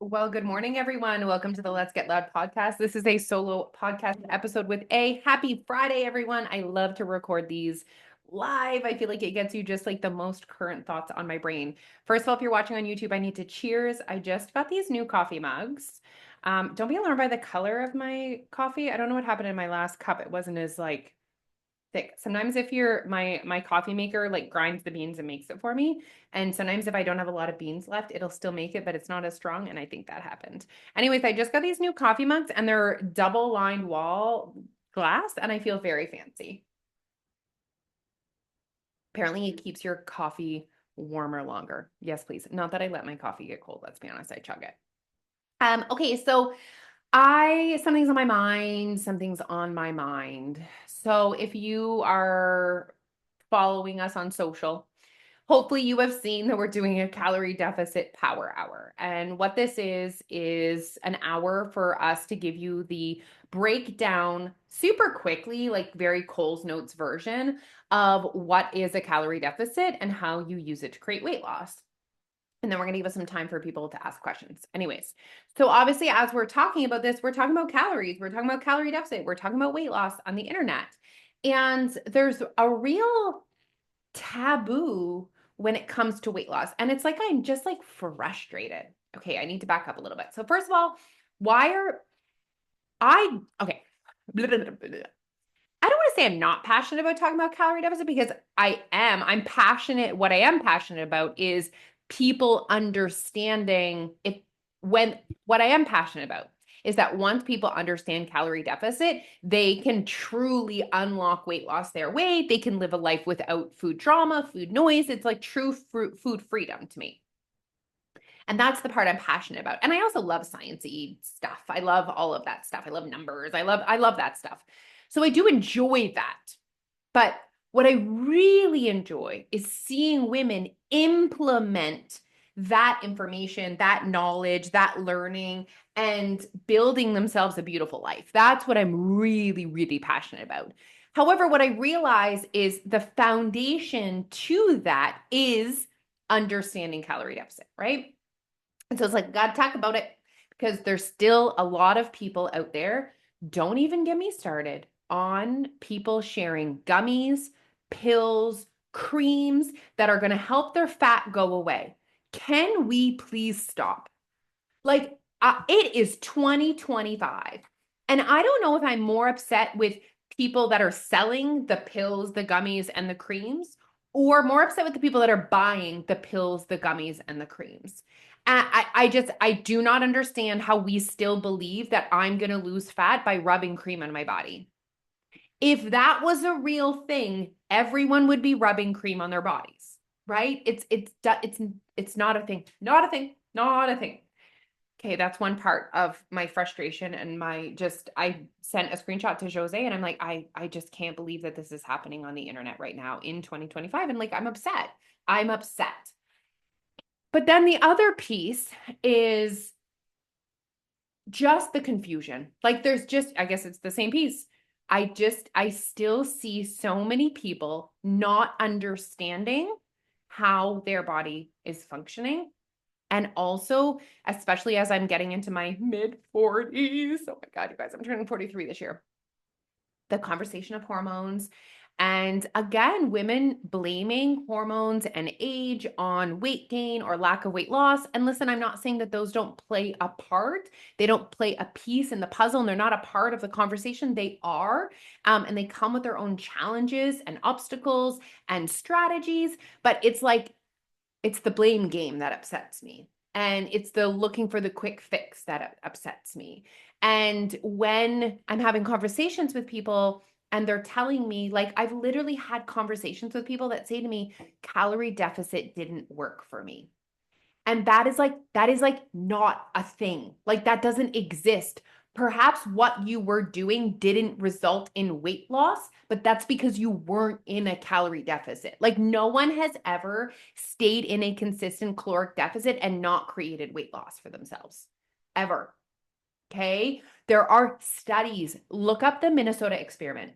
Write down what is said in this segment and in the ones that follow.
Well, good morning, everyone. Welcome to the Let's Get Loud podcast. This is a solo podcast episode with a happy Friday, everyone. I love to record these live. I feel like it gets you just like the most current thoughts on my brain. First of all, if you're watching on YouTube, I need to cheers. I just got these new coffee mugs. Don't be alarmed by the color of my coffee. I don't know what happened in my last cup. It wasn't as like thick. Sometimes if you're my coffee maker like grinds the beans and makes it for me. And sometimes if I don't have a lot of beans left, it'll still make it, but it's not as strong. And I think that happened. Anyways, I just got these new coffee mugs and they're double lined wall glass and I feel very fancy. Apparently it keeps your coffee warmer longer. Yes, please. Not that I let my coffee get cold. Let's be honest, I chug it. Okay, so something's on my mind, something's on my mind. So if you are following us on social, hopefully you have seen that we're doing a calorie deficit power hour. And what this is an hour for us to give you the breakdown super quickly, like very Cole's Notes version of what is a calorie deficit and how you use it to create weight loss. And then we're going to give us some time for people to ask questions. Anyways, so obviously, as we're talking about this, we're talking about calories, we're talking about calorie deficit, we're talking about weight loss on the internet. And there's a real taboo when it comes to weight loss. And it's like I'm just like frustrated. Okay, I need to back up a little bit. So, first of all, why are okay. Blah, blah, blah, blah. I don't want to say I'm not passionate about talking about calorie deficit because I am. I'm passionate. What I am passionate about is people understanding if when what I am passionate about is that once people understand calorie deficit, they can truly unlock weight loss their way. They can live a life without food trauma, food noise. It's like true food freedom to me. And that's the part I'm passionate about. And I also love sciencey stuff. I love all of that stuff. I love numbers. I love that stuff. So I do enjoy that. But what I really enjoy is seeing women implement that information, that knowledge, that learning, and building themselves a beautiful life. That's what I'm really, really passionate about. However, what I realize is the foundation to that is understanding calorie deficit, right? And so it's like, gotta talk about it because there's still a lot of people out there. Don't even get me started on people sharing gummies, pills, creams that are going to help their fat go away. Can we please stop? Like, it is 2025. And I don't know if I'm more upset with people that are selling the pills, the gummies, and the creams, or more upset with the people that are buying the pills, the gummies, and the creams. I do not understand how we still believe that I'm going to lose fat by rubbing cream on my body. If that was a real thing, everyone would be rubbing cream on their bodies, right? It's not a thing. Not a thing. Not a thing. Okay, that's one part of my frustration and I sent a screenshot to Jose and I'm like, I just can't believe that this is happening on the internet right now in 2025. And like, I'm upset. I'm upset. But then the other piece is just the confusion. Like there's just, I guess it's the same piece. I still see so many people not understanding how their body is functioning. And also, especially as I'm getting into my mid 40s. Oh my God, you guys, I'm turning 43 this year. The conversation of hormones. And again, women blaming hormones and age on weight gain or lack of weight loss. And listen, I'm not saying that those don't play a part. They don't play a piece in the puzzle and they're not a part of the conversation. They are. And they come with their own challenges and obstacles and strategies. But it's like, it's the blame game that upsets me. And it's the looking for the quick fix that upsets me. And when I'm having conversations with people and they're telling me, like, I've literally had conversations with people that say to me, calorie deficit didn't work for me. And that is like not a thing. Like that doesn't exist. Perhaps what you were doing didn't result in weight loss, but that's because you weren't in a calorie deficit. Like no one has ever stayed in a consistent caloric deficit and not created weight loss for themselves. Ever. Okay? There are studies. Look up the Minnesota experiment.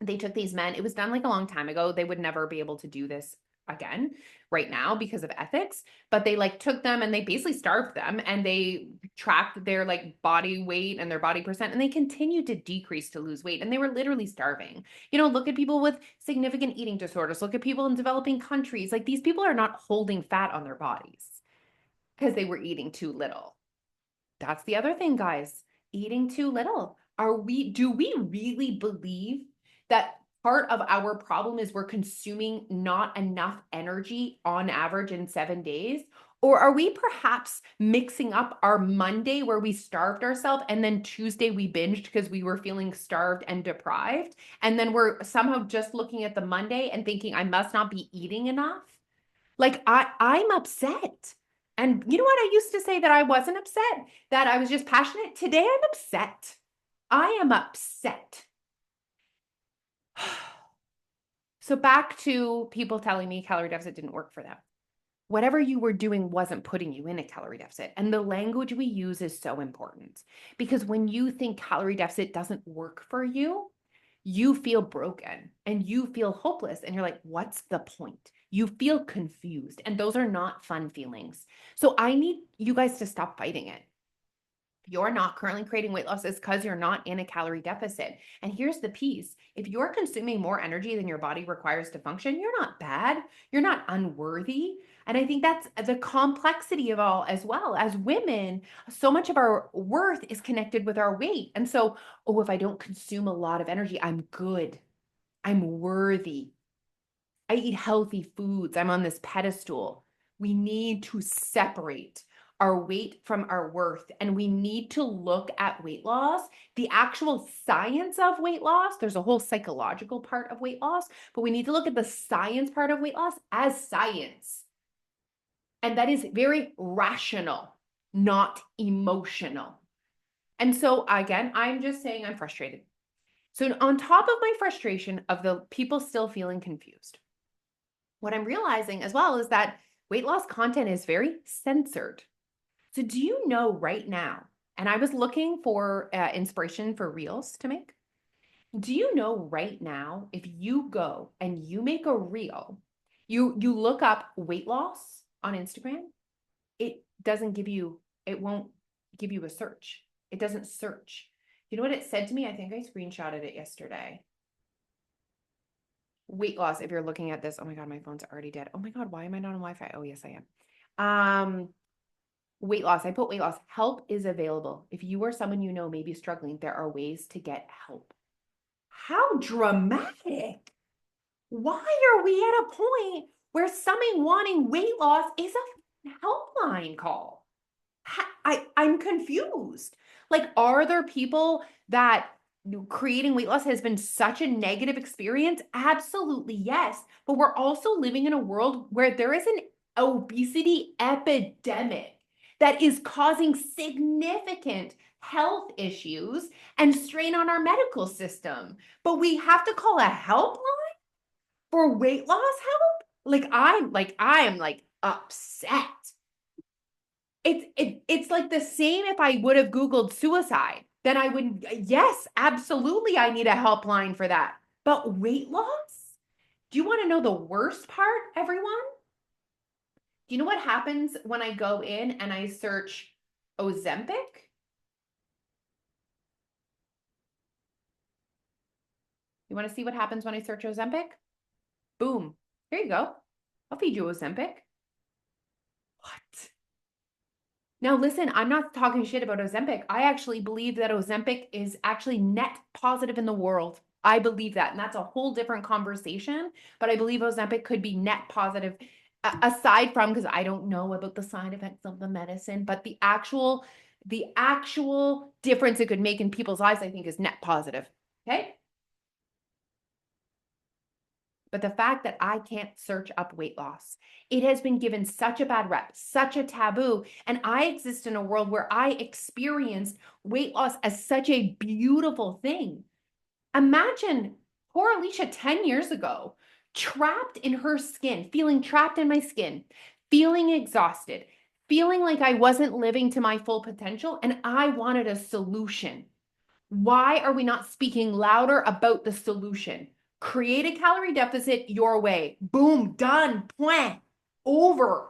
They took these men. It was done like a long time ago. They would never be able to do this again right now because of ethics, but they like took them and they basically starved them and they tracked their like body weight and their body percent and they continued to decrease to lose weight and they were literally starving. You know, look at people with significant eating disorders, look at people in developing countries. Like these people are not holding fat on their bodies because they were eating too little. That's the other thing, guys. Eating too little. Do we really believe that part of our problem is we're consuming not enough energy on average in 7 days? Or are we perhaps mixing up our Monday where we starved ourselves and then Tuesday we binged because we were feeling starved and deprived? And then we're somehow just looking at the Monday and thinking, I must not be eating enough? Like I'm upset. And you know what? I used to say that I wasn't upset, that I was just passionate. Today I'm upset. I am upset. So back to people telling me calorie deficit didn't work for them. Whatever you were doing wasn't putting you in a calorie deficit. And the language we use is so important because when you think calorie deficit doesn't work for you, you feel broken and you feel hopeless and you're like, what's the point? You feel confused and those are not fun feelings. So I need you guys to stop fighting it. You're not currently creating weight loss is because you're not in a calorie deficit. And here's the piece. If you're consuming more energy than your body requires to function, you're not bad. You're not unworthy. And I think that's the complexity of all as well. As women, so much of our worth is connected with our weight. And so, oh, if I don't consume a lot of energy, I'm good. I'm worthy. I eat healthy foods. I'm on this pedestal. We need to separate our weight from our worth. And we need to look at weight loss, the actual science of weight loss. There's a whole psychological part of weight loss, but we need to look at the science part of weight loss as science. And that is very rational, not emotional. And so again, I'm just saying I'm frustrated. So on top of my frustration of the people still feeling confused, what I'm realizing as well is that weight loss content is very censored. So do you know right now, and I was looking for inspiration for reels to make. Do you know right now, if you go and you make a reel, you look up weight loss on Instagram, it doesn't give you, it won't give you a search. It doesn't search. You know what it said to me? I think I screenshotted it yesterday. Weight loss, if you're looking at this, oh my God, my phone's already dead. Oh my God, why am I not on Wi-Fi? Oh, yes, I am. Weight loss, I put weight loss. Help is available. If you or someone you know may be struggling, there are ways to get help. How dramatic. Why are we at a point where someone wanting weight loss is a helpline call? I'm confused. Like, are there people that creating weight loss has been such a negative experience? Absolutely, yes. But we're also living in a world where there is an obesity epidemic that is causing significant health issues and strain on our medical system. But we have to call a helpline for weight loss help? I am like upset. It's like the same if I would have Googled suicide, then I would, yes, absolutely, I need a helpline for that. But weight loss? Do you want to know the worst part, everyone? Do you know what happens when I go in and I search Ozempic? You want to see what happens when I search Ozempic? Boom. Here you go. I'll feed you Ozempic. What? Now, listen, I'm not talking shit about Ozempic. I actually believe that Ozempic is actually net positive in the world. I believe that. And that's a whole different conversation. But I believe Ozempic could be net positive aside from, because I don't know about the side effects of the medicine, but the actual difference it could make in people's lives, I think, is net positive. Okay. But the fact that I can't search up weight loss, it has been given such a bad rep, such a taboo. And I exist in a world where I experienced weight loss as such a beautiful thing. Imagine poor Alicia 10 years ago, trapped in her skin, feeling trapped in my skin, feeling exhausted, feeling like I wasn't living to my full potential. And I wanted a solution. Why are we not speaking louder about the solution? Create a calorie deficit your way. Boom, done, point, over.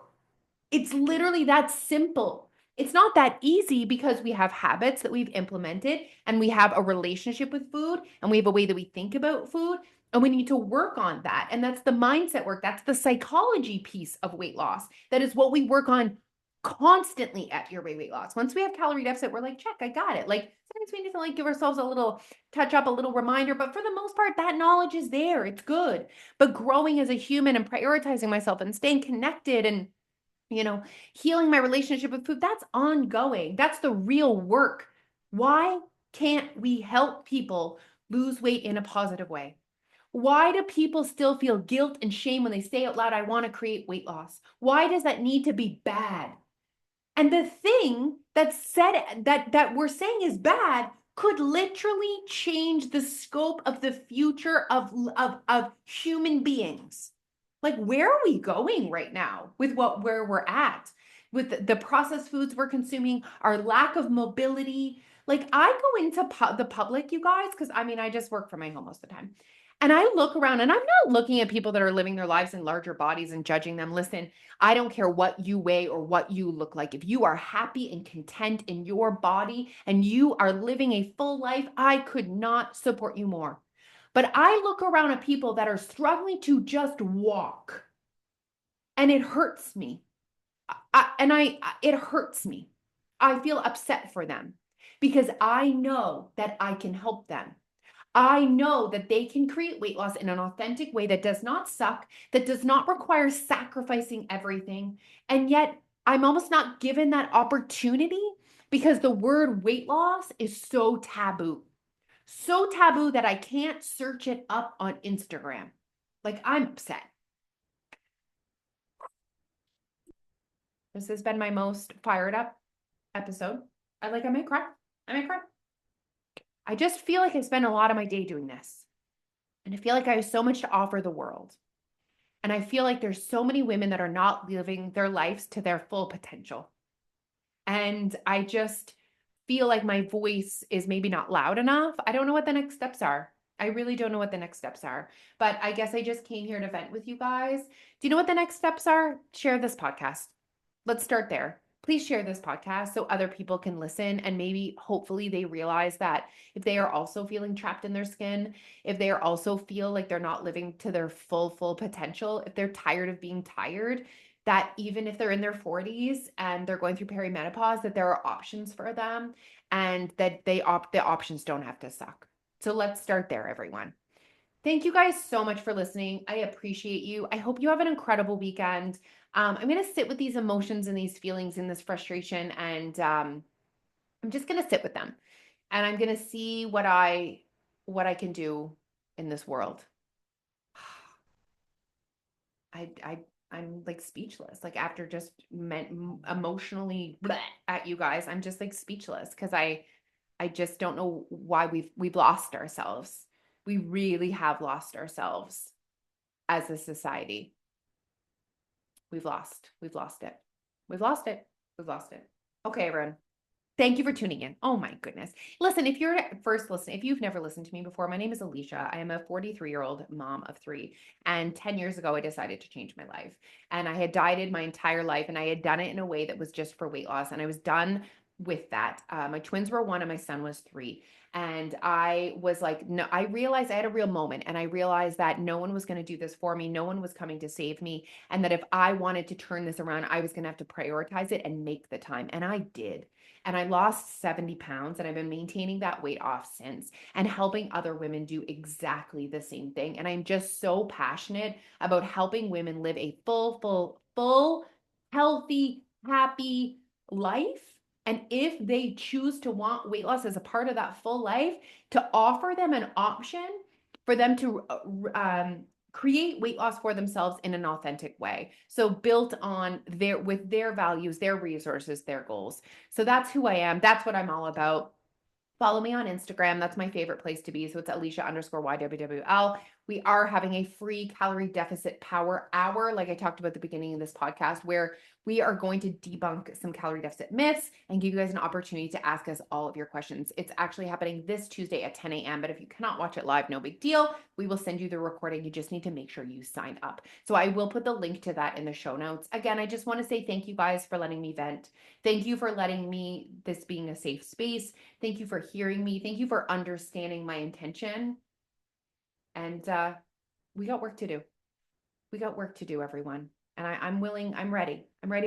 It's literally that simple. It's not that easy because we have habits that we've implemented and we have a relationship with food and we have a way that we think about food and we need to work on that. And that's the mindset work. That's the psychology piece of weight loss. That is what we work on constantly at Your Way Weight Loss. Once we have calorie deficit, we're like, check, I got it. Like sometimes we need to like give ourselves a little touch up, a little reminder, but for the most part, that knowledge is there. It's good. But growing as a human and prioritizing myself and staying connected and healing my relationship with food, that's ongoing. That's the real work. Why can't we help people lose weight in a positive way? Why do people still feel guilt and shame when they say out loud, I want to create weight loss? Why does that need to be bad? And the thing that's said that we're saying is bad could literally change the scope of the future of human beings. Like, where are we going right now with where we're at with the processed foods we're consuming, our lack of mobility? Like, I go into the public, you guys, because I just work from my home most of the time. And I look around and I'm not looking at people that are living their lives in larger bodies and judging them. Listen, I don't care what you weigh or what you look like. If you are happy and content in your body and you are living a full life, I could not support you more. But I look around at people that are struggling to just walk and it hurts me. It hurts me. I feel upset for them because I know that I can help them. I know that they can create weight loss in an authentic way that does not suck, that does not require sacrificing everything. And yet I'm almost not given that opportunity because the word weight loss is so taboo. So taboo that I can't search it up on Instagram. Like, I'm upset. This has been my most fired up episode. I might cry. I might cry. I just feel like I spend a lot of my day doing this. And I feel like I have so much to offer the world. And I feel like there's so many women that are not living their lives to their full potential. And I just feel like my voice is maybe not loud enough. I don't know what the next steps are. I really don't know what the next steps are. But I guess I just came here to vent with you guys. Do you know what the next steps are? Share this podcast. Let's start there. Please share this podcast so other people can listen and maybe hopefully they realize that if they are also feeling trapped in their skin, if they are also feel like they're not living to their full potential, if they're tired of being tired, that even if they're in their 40s and they're going through perimenopause, that there are options for them and that the options don't have to suck. So let's start there, everyone. Thank you guys so much for listening. I appreciate you. I hope you have an incredible weekend. I'm going to sit with these emotions and these feelings and this frustration, and I'm just going to sit with them. And I'm going to see what I can do in this world. I'm like speechless. Like after just emotionally at you guys, I'm just like speechless because I just don't know why we've lost ourselves. We really have lost ourselves as a society. We've lost it. We've lost it. We've lost it. Okay, everyone. Thank you for tuning in. Oh my goodness. Listen, if you've never listened to me before, my name is Alicia. I am a 43-year-old mom of 3. And 10 years ago, I decided to change my life. And I had dieted my entire life and I had done it in a way that was just for weight loss. And I was done with that. My twins were 1 and my son was 3. And I was like, no, I realized I had a real moment and I realized that no one was going to do this for me. No one was coming to save me. And that if I wanted to turn this around, I was going to have to prioritize it and make the time. And I did. And I lost 70 pounds and I've been maintaining that weight off since and helping other women do exactly the same thing. And I'm just so passionate about helping women live a full, healthy, happy life. And if they choose to want weight loss as a part of that full life, to offer them an option for them to create weight loss for themselves in an authentic way. So built on with their values, their resources, their goals. So that's who I am. That's what I'm all about. Follow me on Instagram. That's my favorite place to be. So it's Alicia_YWWL. we are having a free calorie deficit power hour, like I talked about at the beginning of this podcast, where we are going to debunk some calorie deficit myths and give you guys an opportunity to ask us all of your questions. It's actually happening this Tuesday at 10 a.m. But if you cannot watch it live, no big deal. We will send you the recording. You just need to make sure you sign up. So I will put the link to that in the show notes. Again, I just want to say thank you guys for letting me vent. Thank you for letting me, this being a safe space. Thank you for hearing me. Thank you for understanding my intention. And we got work to do. We got work to do, everyone. And I'm willing, I'm ready. I'm ready